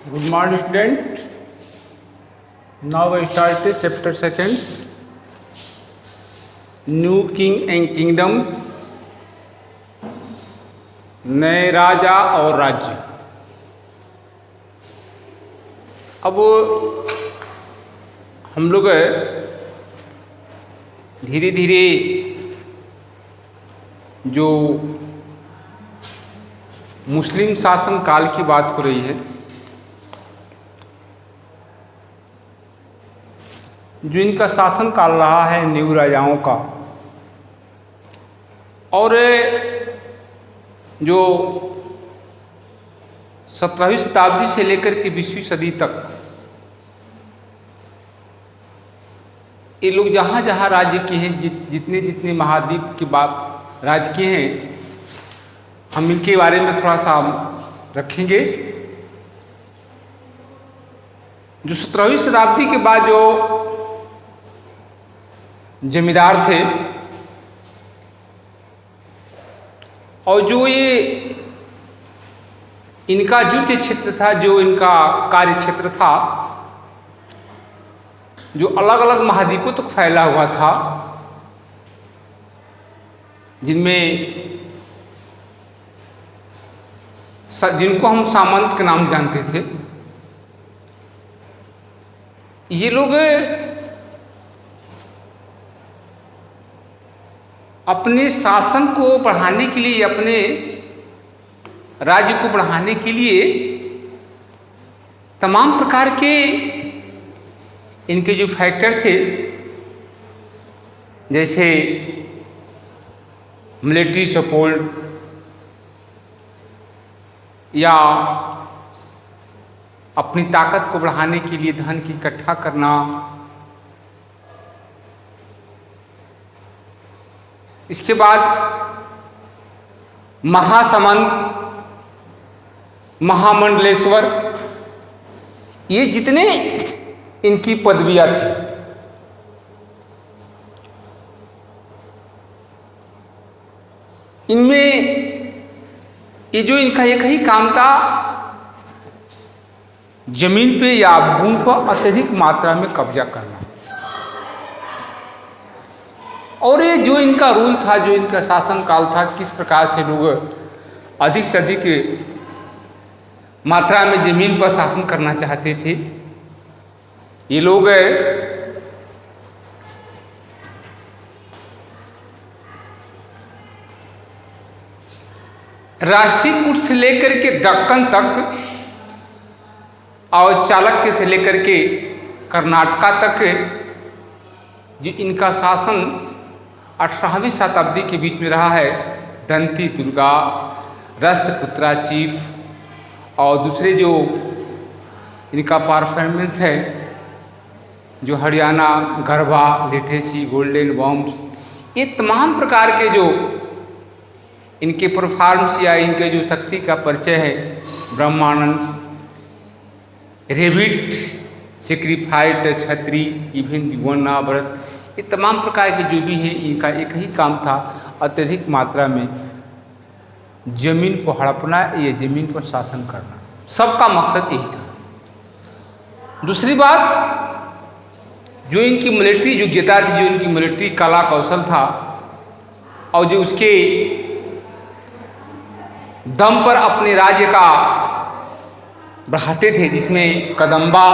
Good morning, student. Now I start this chapter second. New King and Kingdom. नए राजा और राज्य। अब हम लोग धीरे धीरे जो मुस्लिम शासन काल की बात हो रही है, जो इनका शासन काल रहा है न्यू राजाओं का, और जो 17वीं शताब्दी से लेकर के 20वीं सदी तक ये लोग जहाँ जहाँ राज्य किए हैं, जितने जितने महाद्वीप की बात राज किए हैं, हम इनके बारे में थोड़ा सा रखेंगे। जो 17वीं शताब्दी के बाद जो जमींदार थे और जो ये इनका युद्ध क्षेत्र था, जो इनका कार्य क्षेत्र था, जो अलग अलग महाद्वीपों तक फैला हुआ था, जिनमें जिनको हम सामंत के नाम जानते थे, ये लोग अपने शासन को बढ़ाने के लिए, अपने राज्य को बढ़ाने के लिए तमाम प्रकार के इनके जो फैक्टर थे, जैसे मिलिट्री सपोर्ट या अपनी ताकत को बढ़ाने के लिए धन की इकट्ठा करना, इसके बाद महासमंत, महामंडलेश्वर, ये जितने इनकी पदवियां थी, इनमें ये जो इनका एक ही काम था, जमीन पे या भूमि पर अत्यधिक मात्रा में कब्जा करना। और ये जो इनका रूल था, जो इनका शासन काल था, किस प्रकार से लोग अधिक से अधिक मात्रा में जमीन पर शासन करना चाहते थे। ये लोग राष्ट्रीयकूट से लेकर के दक्कन तक और चालुक्य से लेकर के कर्नाटका तक जो इनका शासन 18वीं शताब्दी के बीच में रहा है, दंती दुर्गा, राष्ट्रपुत्रा चीफ और दूसरे जो इनका परफॉर्मेंस है, जो Haryana, garba, literacy, golden bombs, ये तमाम प्रकार के जो इनके परफॉर्मेंस या इनके जो शक्ति का परिचय है, ब्रह्मानंद, रेबिट, सेक्रीफाइड, छत्री, इवन दिवना व्रत, ये तमाम प्रकार के जो भी हैं, इनका एक ही काम था, अत्यधिक मात्रा में जमीन को हड़पना या जमीन पर शासन करना। सबका मकसद यही था। दूसरी बात, जो इनकी मिलिट्री योग्यता थी, जो इनकी मिलिट्री कला कौशल था, और जो उसके दम पर अपने राज्य का बढ़ाते थे, जिसमें कदम्बा,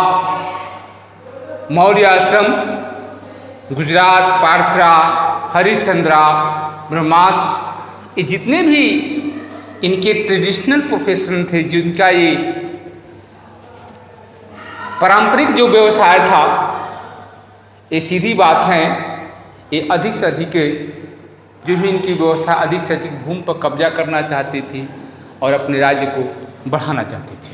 मौर्य आश्रम, गुजरात, पार्थरा, हरिश्चंद्रा, ब्रह्मास, ये जितने भी इनके ट्रेडिशनल प्रोफेशन थे, जिनका ये पारंपरिक जो व्यवसाय था, ये सीधी बात है, ये अधिक से अधिक जो भी इनकी व्यवस्था, अधिक से अधिक भूमि पर कब्जा करना चाहती थी और अपने राज्य को बढ़ाना चाहती थी।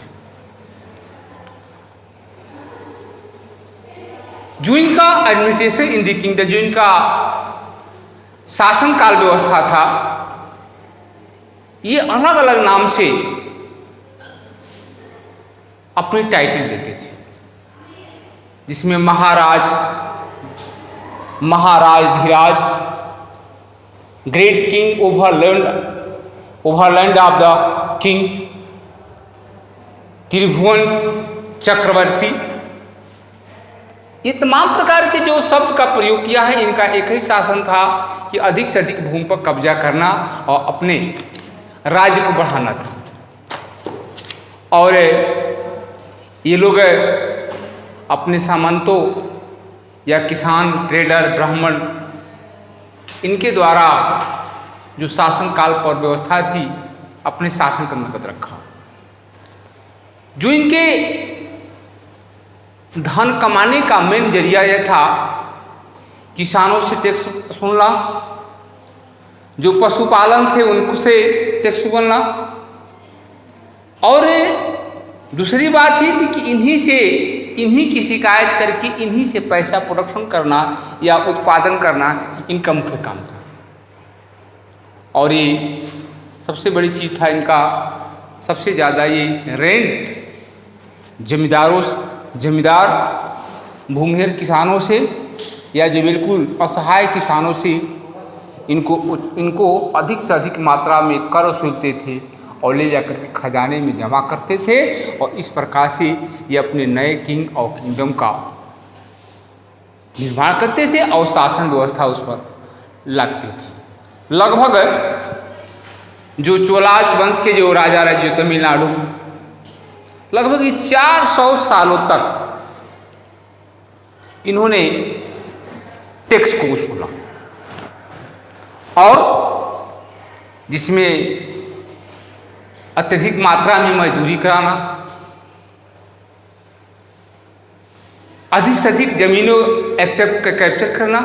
जो इनका एडमिनिस्ट्रेशन इन द किंगडम, जो इनका शासन काल व्यवस्था था, ये अलग अलग नाम से अपनी टाइटल देते थे, जिसमें Maharaj, Maharajadhiraj, great king, overland of the kings, Tribhuvan Chakravarti, ये तमाम प्रकार के जो शब्द का प्रयोग किया है, इनका एक ही शासन था कि अधिक से अधिक भूमि पर कब्जा करना और अपने राज्य को बढ़ाना था। और ये लोग अपने सामंतों या किसान, ट्रेडर, ब्राह्मण, इनके द्वारा जो शासन काल पर व्यवस्था थी अपने शासन के अंतर्गत रखा। जो इनके धन कमाने का मेन जरिया यह था किसानों से टैक्स वसूलना, जो पशुपालन थे उनसे टैक्स वसूलना, और दूसरी बात ही थी कि इन्हीं की शिकायत करके इन्हीं से पैसा प्रोडक्शन करना या उत्पादन करना इनका मुख्य काम था। और ये सबसे बड़ी चीज़ था इनका, सबसे ज़्यादा ये रेंट जमींदार भूमिहीन किसानों से या जो बिल्कुल असहाय किसानों से इनको अधिक से अधिक मात्रा में कर वसूलते थे और ले जाकर के खजाने में जमा करते थे, और इस प्रकार से ये अपने नए किंग और किंगडम का निर्माण करते थे और शासन व्यवस्था उस पर लगते थे। लगभग जो चोलाज वंश के जो राजा रहे जो तमिलनाडु, लगभग 400 सालों तक इन्होंने टैक्स को वसूला, और जिसमें अत्यधिक मात्रा में मजदूरी कराना, अधिक से अधिक जमीनों कैप्चर करना,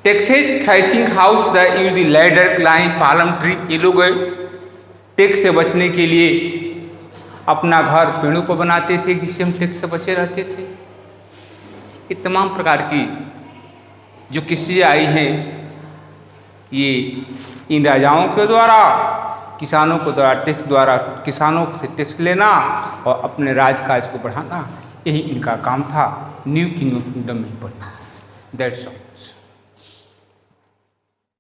taxes thatching house the use the ladder climb palm tree, ये लोग टैक्स से बचने के लिए अपना घर पेड़ों पर बनाते थे जिससे हम टैक्स से बचे रहते थे। ये तमाम प्रकार की जो किस्से आई हैं, ये इन राजाओं के द्वारा किसानों किसानों से टैक्स लेना और अपने राजकाज को बढ़ाना, यही इनका काम था। न्यू किंगडम में पढ़ा। That's all.